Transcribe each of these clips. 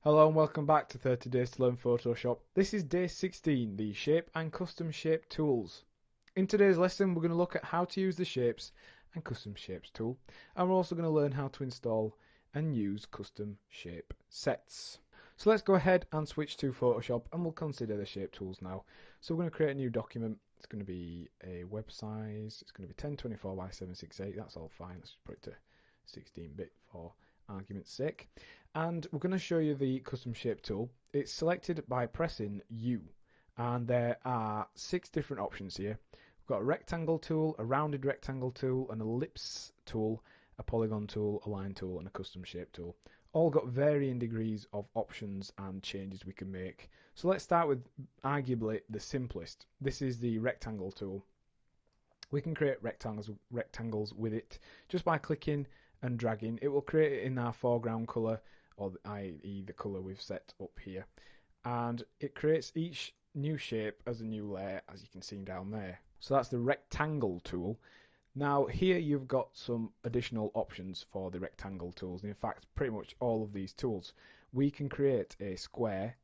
Hello and welcome back to 30 Days to Learn Photoshop. This is day 16, the Shape and Custom Shape Tools. In today's lesson we're going to look at how to use the Shapes and Custom Shapes tool, and we're also going to learn how to install and use custom shape sets. So let's go ahead and switch to Photoshop and we'll consider the shape tools now. So we're going to create a new document. It's going to be a web size, it's going to be 1024 by 768, that's all fine. Let's just put it to 16-bit for argument's sake. And we're going to show you the custom shape tool. It's selected by pressing U, and there are 6 different options here. We've got a rectangle tool, a rounded rectangle tool, an ellipse tool, a polygon tool, a line tool, and a custom shape tool. All got varying degrees of options and changes we can make. So let's start with arguably the simplest. This is the rectangle tool. We can create rectangles with it just by clicking and dragging. It will create it in our foreground colour, or i.e. the colour we've set up here. And it creates each new shape as a new layer, as you can see down there. So that's the rectangle tool. Now here you've got some additional options for the rectangle tools. In fact, pretty much all of these tools. We can create a square.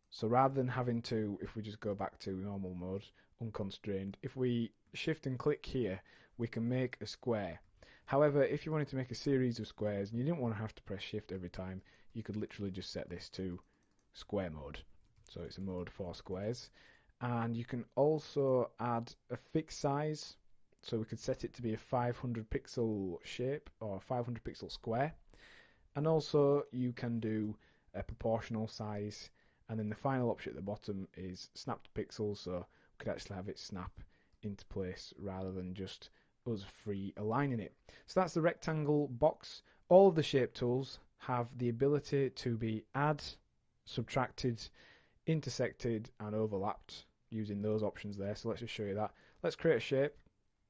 So rather than having to, if we just go back to normal mode, unconstrained, if we shift and click here, we can make a square. However, if you wanted to make a series of squares and you didn't want to have to press shift every time, you could literally just set this to square mode. So it's a mode for squares. And you can also add a fixed size. So we could set it to be a 500 pixel shape or 500 pixel square. And also you can do a proportional size. And then the final option at the bottom is snap to pixels. So we could actually have it snap into place rather than just us free aligning it. So that's the rectangle box. All of the shape tools have the ability to be add, subtracted, intersected and overlapped using those options there. So let's just show you that. Let's create a shape,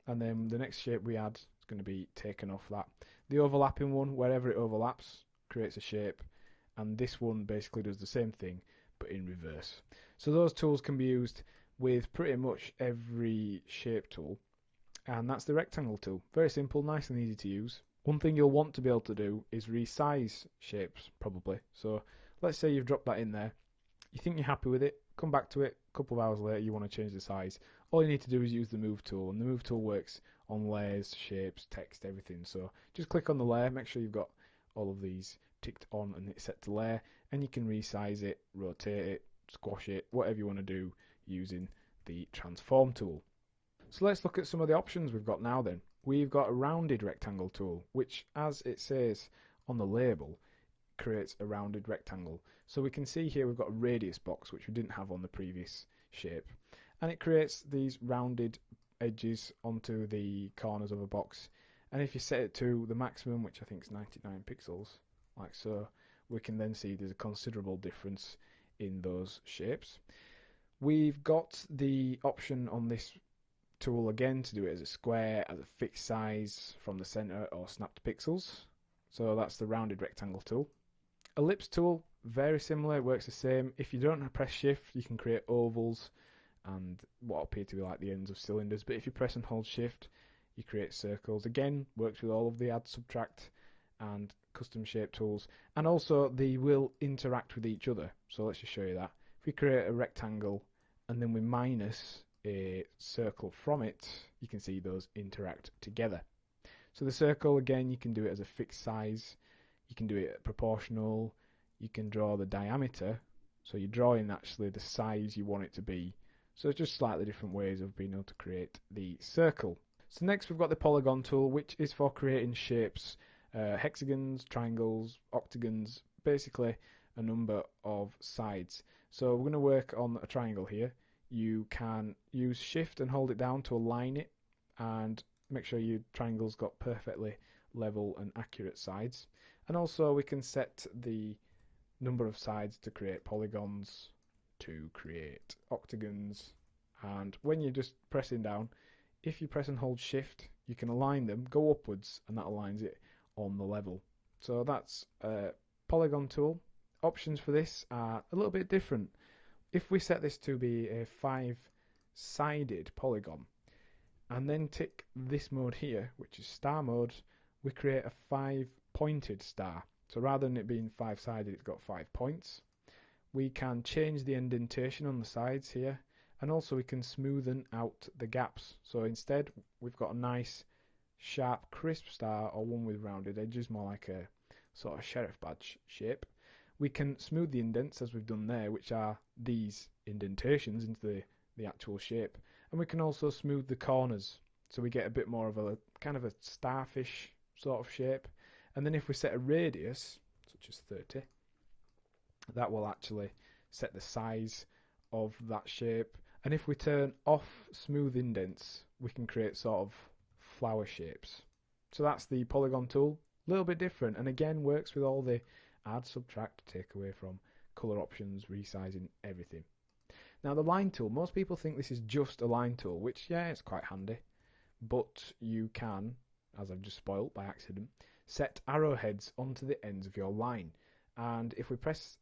and then the next shape we add is going to be taken off that. The overlapping one, wherever it overlaps, creates a shape, and this one basically does the same thing but in reverse. So those tools can be used with pretty much every shape tool. And that's the rectangle tool. Very simple, nice and easy to use. One thing you'll want to be able to do is resize shapes, probably. So let's say you've dropped that in there. You think you're happy with it, come back to it, a couple of hours later you want to change the size. All you need to do is use the move tool, and the move tool works on layers, shapes, text, everything. So just click on the layer, make sure you've got all of these ticked on and it's set to layer, and you can resize it, rotate it, squash it, whatever you want to do using the transform tool. So let's look at some of the options we've got now then. We've got a rounded rectangle tool, which, as it says on the label, creates a rounded rectangle. So we can see here we've got a radius box, which we didn't have on the previous shape. And it creates these rounded edges onto the corners of a box. And if you set it to the maximum, which I think is 99 pixels, like so, we can then see there's a considerable difference in those shapes. We've got the option on this tool again to do it as a square, as a fixed size from the center, or snap to pixels. So that's the rounded rectangle tool. Ellipse tool, very similar, it works the same. If you don't press shift, you can create ovals and what appear to be like the ends of cylinders, but if you press and hold shift, you create circles. Again, works with all of the add, subtract and custom shape tools, and also they will interact with each other. So let's just show you that. If we create a rectangle and then we minus a circle from it, you can see those interact together. So the circle, again, you can do it as a fixed size, you can do it proportional, you can draw the diameter, so you're drawing actually the size you want it to be. So it's just slightly different ways of being able to create the circle. So next we've got the polygon tool, which is for creating shapes, hexagons, triangles, octagons, basically a number of sides. So we're going to work on a triangle here. You can use shift and hold it down to align it and make sure your triangle's got perfectly level and accurate sides. And also we can set the number of sides to create polygons, to create octagons, and when you're just pressing down, if you press and hold shift, you can align them, go upwards, and that aligns it on the level. So that's a polygon tool. Options for this are a little bit different. If we set this to be a 5-sided polygon and then tick this mode here, which is star mode, we create a 5-pointed star. So rather than it being 5-sided, it's got 5 points. We can change the indentation on the sides here, and also we can smoothen out the gaps. So instead, we've got a nice, sharp, crisp star, or one with rounded edges, more like a sort of sheriff badge shape. We can smooth the indents, as we've done there, which are these indentations into the actual shape. And we can also smooth the corners, so we get a bit more of a kind of a starfish sort of shape. And then if we set a radius, such as 30, that will actually set the size of that shape. And if we turn off smooth indents, we can create sort of flower shapes. So that's the polygon tool. A little bit different, and again works with all the add, subtract, take away from, color options, resizing, everything. Now the line tool, most people think this is just a line tool, which yeah, it's quite handy, but you can, as I've just spoiled by accident, set arrowheads onto the ends of your line. And if we press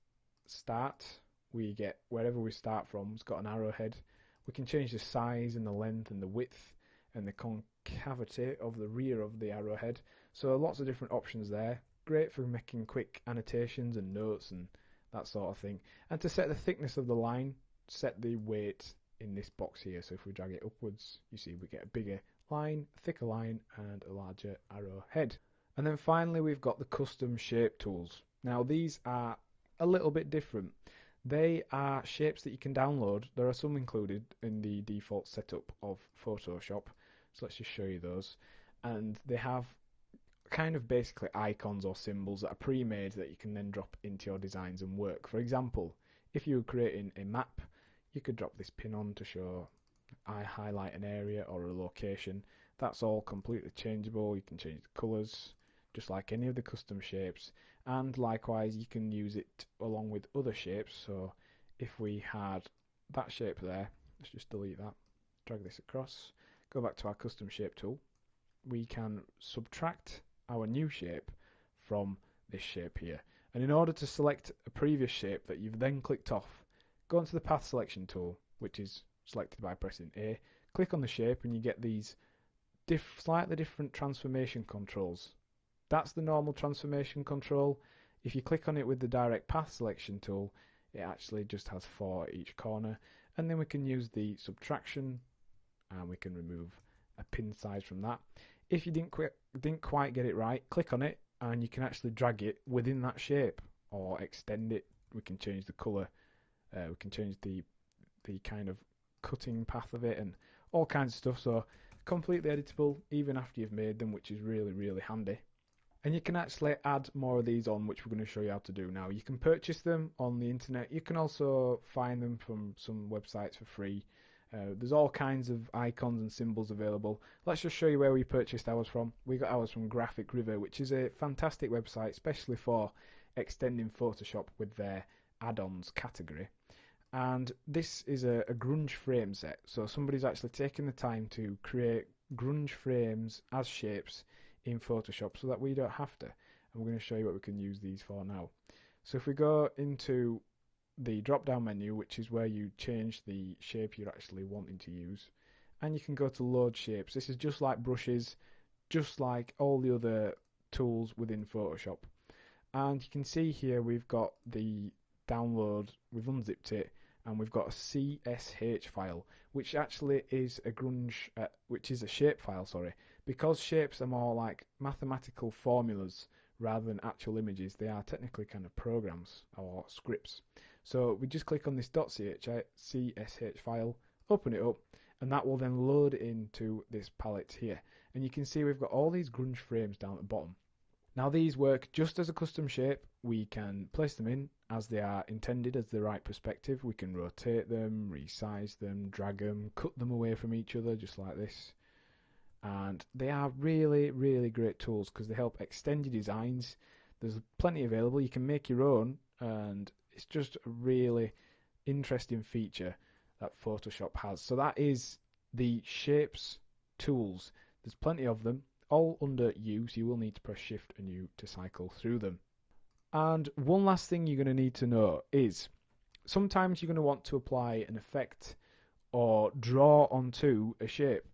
start, we get wherever we start from, it's got an arrowhead. We can change the size and the length and the width and the concavity of the rear of the arrowhead. So lots of different options there. Great for making quick annotations and notes and that sort of thing. And to set the thickness of the line, set the weight in this box here. So if we drag it upwards, you see we get a bigger line, a thicker line, and a larger arrowhead. And then finally we've got the custom shape tools. Now these are a little bit different. They are shapes that you can download. There are some included in the default setup of Photoshop. So let's just show you those. And they have kind of basically icons or symbols that are pre-made that you can then drop into your designs and work. For example, if you were creating a map, you could drop this pin on to show I highlight an area or a location. That's all completely changeable. You can change the colours just like any of the custom shapes, and likewise you can use it along with other shapes. So if we had that shape there, let's just delete that, drag this across, go back to our custom shape tool, we can subtract our new shape from this shape here. And in order to select a previous shape that you've then clicked off, go into the path selection tool, which is selected by pressing A, click on the shape, and you get these slightly different transformation controls. That's the normal transformation control. If you click on it with the direct path selection tool, it actually just has 4 at each corner. And then we can use the subtraction, and we can remove a pin size from that. If you didn't quite get it right, click on it, and you can actually drag it within that shape or extend it. We can change the colour, we can change the kind of cutting path of it, and all kinds of stuff. So completely editable even after you've made them, which is really, really handy. And you can actually add more of these on, which we're going to show you how to do now. You can purchase them on the internet. You can also find them from some websites for free. There's all kinds of icons and symbols available. Let's just show you where we purchased ours from. We got ours from Graphic River, which is a fantastic website, especially for extending Photoshop with their add-ons category. And this is a grunge frame set. So somebody's actually taken the time to create grunge frames as shapes in Photoshop so that we don't have to. And we're going to show you what we can use these for now. So if we go into the drop down menu, which is where you change the shape you're actually wanting to use, and you can go to load shapes. This is just like brushes, just like all the other tools within Photoshop. And you can see here we've got the download, we've unzipped it, and we've got a CSH file, which actually is a grunge, which is a shape file, sorry. Because shapes are more like mathematical formulas rather than actual images, they are technically kind of programs or scripts. So we just click on this .csh file, open it up, and that will then load into this palette here. And you can see we've got all these grunge frames down at the bottom. Now these work just as a custom shape. We can place them in as they are intended, as the right perspective. We can rotate them, resize them, drag them, cut them away from each other just like this. And they are really, really great tools because they help extend your designs. There's plenty available. You can make your own, and it's just a really interesting feature that Photoshop has. So that is the shapes tools. There's plenty of them, all under U, so you will need to press Shift and U to cycle through them. And one last thing you're going to need to know is sometimes you're going to want to apply an effect or draw onto a shape.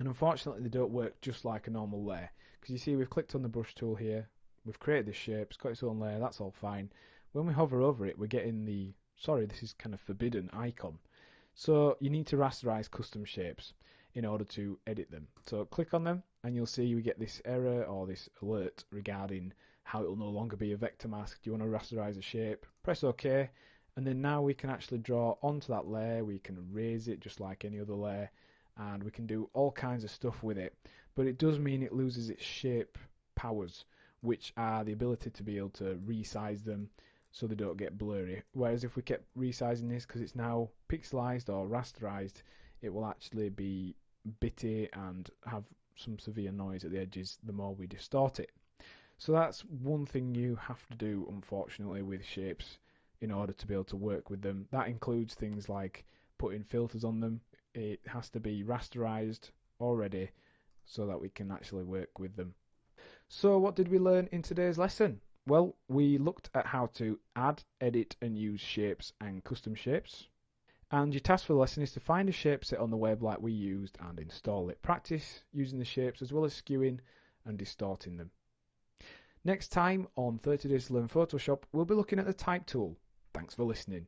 And unfortunately they don't work just like a normal layer, because you see we've clicked on the brush tool here, we've created this shape, it's got its own layer, that's all fine. When we hover over it, we're getting the, sorry, this is kind of forbidden icon. So you need to rasterize custom shapes in order to edit them. So click on them and you'll see we get this error or this alert regarding how it will no longer be a vector mask. Do you want to rasterize a shape? Press OK, and then now we can actually draw onto that layer. We can raise it just like any other layer, and we can do all kinds of stuff with it. But it does mean it loses its shape powers, which are the ability to be able to resize them so they don't get blurry. Whereas if we kept resizing this, because it's now pixelized or rasterized, it will actually be bitty and have some severe noise at the edges the more we distort it. So that's one thing you have to do, unfortunately, with shapes in order to be able to work with them. That includes things like putting filters on them. It has to be rasterized already so that we can actually work with them. So what did we learn in today's lesson? Well, we looked at how to add, edit and use shapes and custom shapes. And your task for the lesson is to find a shape set on the web like we used and install it. Practice using the shapes as well as skewing and distorting them. Next time on 30 Days to Learn Photoshop, we'll be looking at the Type tool. Thanks for listening.